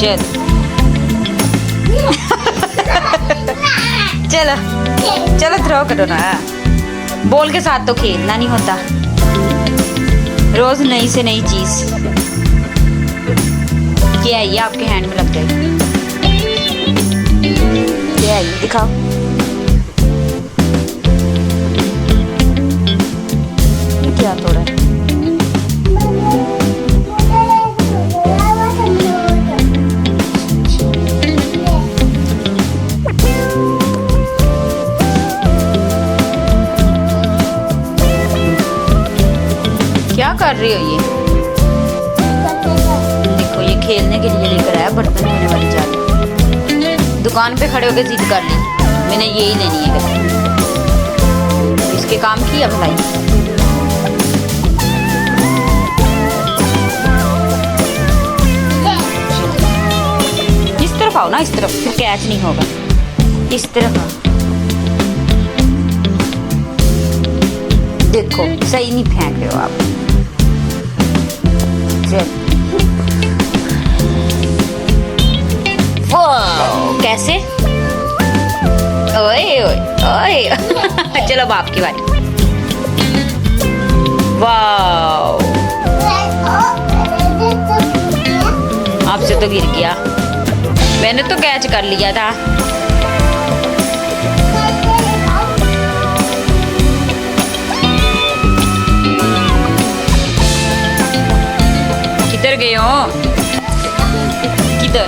चल चलो चलो थ्रो करो ना। बॉल के साथ तो खेलना नहीं होता, रोज नई से नई चीज। ये है, ये आपके हैंड में लग जाएगी। ये है, ये दिखाओ। ये क्या तोड़ा है? क्या कर रही हो ये? देखो ये खेलने के लिए लेकर आया बर्तन धोने वाली चाबी। दुकान पे खड़े होकर जिद कर ली मैंने यही लेनी है करके। इसके काम की अब भाई। इस तरफ आओ ना, इस तरफ, फिर कैच नहीं होगा। इस तरफ आओ। देखो सही नहीं फेंक रहे हो आप। कैसे? ओए ओए ओए चलो बाप की बारी। वाओ, आपसे तो गिर गया। मैंने तो कैच कर लिया था। किधर गए हो? किधर?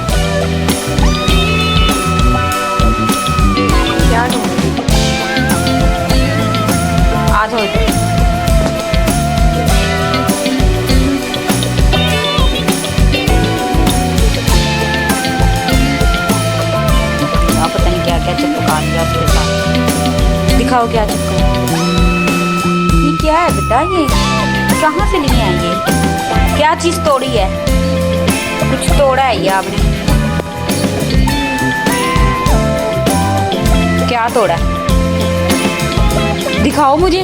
क्या ढूंढ? आ जाओ इधर। पता नहीं क्या क्या चिपका दिया उसके साथ। दिखाओ क्या चिपका। ये क्या है बेटा? ये कहाँ से लिए हैं? ये क्या चीज तोड़ी है? कुछ तोड़ा है ये आपने? क्या तोड़ा? दिखाओ मुझे।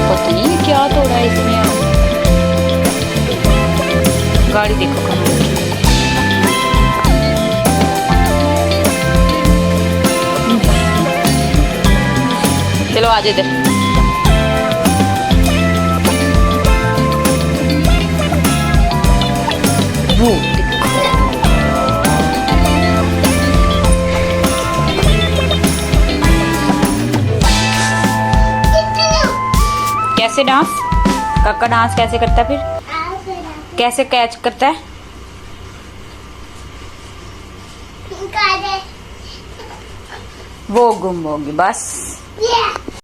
पता नहीं क्या तोड़ा है इसमें। गाड़ी देखो कहाँ। चलो आ जाओ इधर। कैसे डांस? काका डांस कैसे करता है फिर? कैसे कैच करता है? वो गुम होगी बस।